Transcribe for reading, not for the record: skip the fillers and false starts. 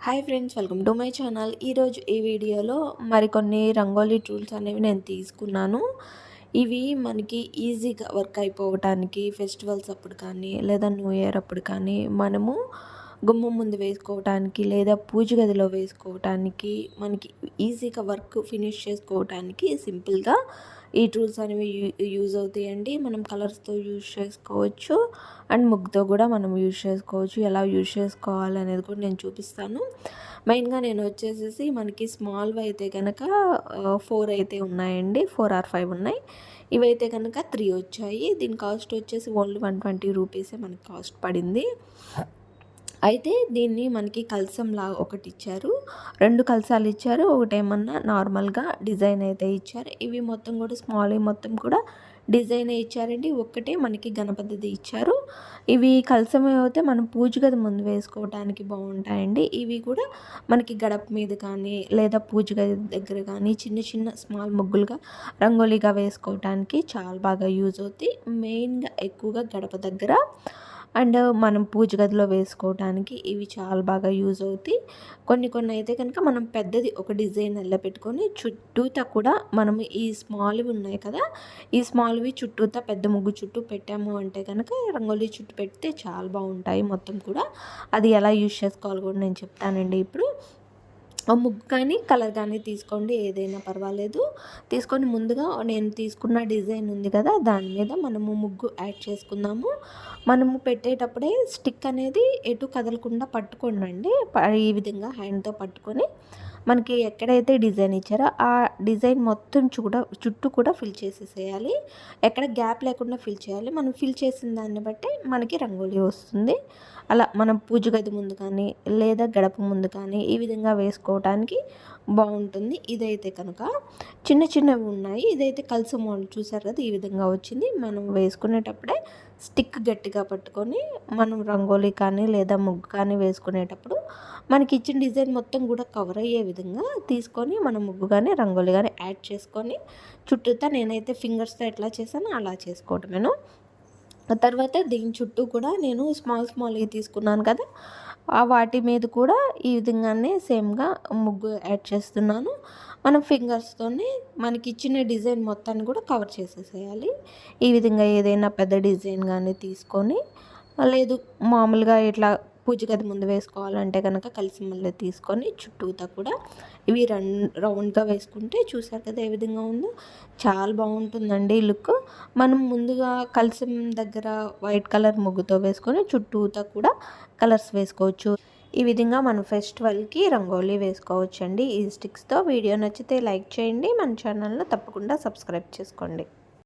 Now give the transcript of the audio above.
Hi friends, welcome to my channel. ఈరోజు ఈ వీడియోలో మరికొన్ని రంగోలీ టూల్స్ అనేవి నేను తీసుకున్నాను. ఇవి మనకి ఈజీగా వర్క్ అయిపోవటానికి ఫెస్టివల్స్ అప్పుడు కానీ లేదా న్యూ ఇయర్ అప్పుడు కానీ మనము గుమ్మం ముందు వేసుకోవటానికి లేదా పూజ గదిలో వేసుకోవటానికి మనకి ఈజీగా వర్క్ ఫినిష్ చేసుకోవటానికి సింపుల్గా ఈ టూల్స్ అనేవి యూజ్ అవుతాయండి. మనం కలర్స్తో యూజ్ చేసుకోవచ్చు అండ్ ముగ్గుతో కూడా మనం యూజ్ చేసుకోవచ్చు. ఎలా యూజ్ చేసుకోవాలి అనేది కూడా నేను చూపిస్తాను. మెయిన్గా నేను వచ్చేసేసి మనకి స్మాల్వి అయితే కనుక 4 అయితే ఉన్నాయండి, 4 ఆర్ 5 ఉన్నాయి. ఇవైతే కనుక 3 వచ్చాయి. దీని కాస్ట్ వచ్చేసి ఓన్లీ 120 రూపీసే మనకి కాస్ట్ పడింది. అయితే దీన్ని మనకి కలసంలా ఒకటి ఇచ్చారు, 2 కలసాలు ఇచ్చారు, ఒకటేమన్నా నార్మల్గా డిజైన్ అయితే ఇచ్చారు. ఇవి మొత్తం కూడా స్మాల్ మొత్తం కూడా డిజైన్ ఇచ్చారండి. ఒక్కటే మనకి గణపతిది ఇచ్చారు. ఇవి కలసం అయితే మనం పూజ గది ముందు వేసుకోవడానికి బాగుంటాయండి. ఇవి కూడా మనకి గడప మీద కానీ లేదా పూజ గది దగ్గర కానీ చిన్న చిన్న స్మాల్ ముగ్గులుగా రంగోలీగా వేసుకోవడానికి చాలా బాగా యూజ్ అవుతాయి. మెయిన్గా ఎక్కువగా గడప దగ్గర అండ్ మనం పూజ గదిలో వేసుకోవడానికి ఇవి చాలా బాగా యూజ్ అవుతాయి. కొన్ని అయితే కనుక మనం పెద్దది ఒక డిజైన్ పెట్టుకొని చుట్టూతా కూడా మనము ఈ స్మాల్వి ఉన్నాయి కదా, ఈ స్మాల్వి చుట్టూతా పెద్ద ముగ్గు చుట్టూ పెట్టాము అంటే కనుక రంగోలీ చుట్టూ పెడితే చాలా బాగుంటాయి మొత్తం కూడా. అది ఎలా యూజ్ చేసుకోవాలో కూడా నేను చెప్తానండి ఇప్పుడు. ముగ్గు కానీ కలర్ కానీ తీసుకోండి, ఏదైనా పర్వాలేదు. తీసుకొని ముందుగా నేను తీసుకున్న డిజైన్ ఉంది కదా, దాని మీద మనము ముగ్గు యాడ్ చేసుకుందాము. మనము పెట్టేటప్పుడే స్టిక్ అనేది ఎటు కదలకుండా పట్టుకోండి. ఈ విధంగా హ్యాండ్తో పట్టుకొని మనకి ఎక్కడైతే డిజైన్ ఇచ్చారో ఆ డిజైన్ మొత్తం చుట్టూ కూడా ఫిల్ చేసేసేయాలి. ఎక్కడ గ్యాప్ లేకుండా ఫిల్ చేయాలి. మనం ఫిల్ చేసిన దాన్ని బట్టి మనకి రంగోలీ వస్తుంది. అలా మనం పూజ గది ముందు కానీ లేదా గడప ముందు కానీ ఈ విధంగా వేసుకోవడానికి బాగుంటుంది. ఇదైతే కనుక చిన్నవి ఉన్నాయి. ఇదైతే కలసం మోడల్ చూసారు కదా, ఈ విధంగా వచ్చింది. మనం వేసుకునేటప్పుడే స్టిక్ గట్టిగా పట్టుకొని మనం రంగోలీ కానీ లేదా ముగ్గు కానీ వేసుకునేటప్పుడు మనకి ఇచ్చిన డిజైన్ మొత్తం కూడా కవర్ అయ్యే విధంగా తీసుకొని మనం ముగ్గు కానీ రంగోలీ కానీ యాడ్ చేసుకొని చుట్టూతా నేనైతే ఫింగర్స్తో ఎట్లా చేశానో అలా చేసుకోవటమేను. తర్వాత దీని చుట్టూ కూడా నేను స్మాల్వి తీసుకున్నాను కదా, వాటి మీద కూడా ఈ విధంగానే సేమ్గా ముగ్గు యాడ్ చేస్తున్నాను. మనం ఫింగర్స్తోనే మనకి ఇచ్చిన డిజైన్ మొత్తాన్ని కూడా కవర్ చేసేసేయాలి. ఈ విధంగా ఏదైనా పెద్ద డిజైన్ కానీ తీసుకొని, లేదు మామూలుగా ఇట్లా పూజ గది ముందు వేసుకోవాలంటే కనుక కలిసి మళ్ళీ తీసుకొని చుట్టూతా కూడా ఇవి రౌండ్గా వేసుకుంటే చూసారు కదా ఏ విధంగా ఉందో, చాలా బాగుంటుందండి లుక్. మనం ముందుగా కలసం దగ్గర వైట్ కలర్ ముగ్గుతో వేసుకొని చుట్టూతా కూడా కలర్స్ వేసుకోవచ్చు. ఈ విధంగా మనం ఫెస్టివల్కి రంగోలీ వేసుకోవచ్చు అండి ఈ స్టిక్స్తో. వీడియో నచ్చితే లైక్ చేయండి, మన ఛానల్ను తప్పకుండా సబ్స్క్రైబ్ చేసుకోండి.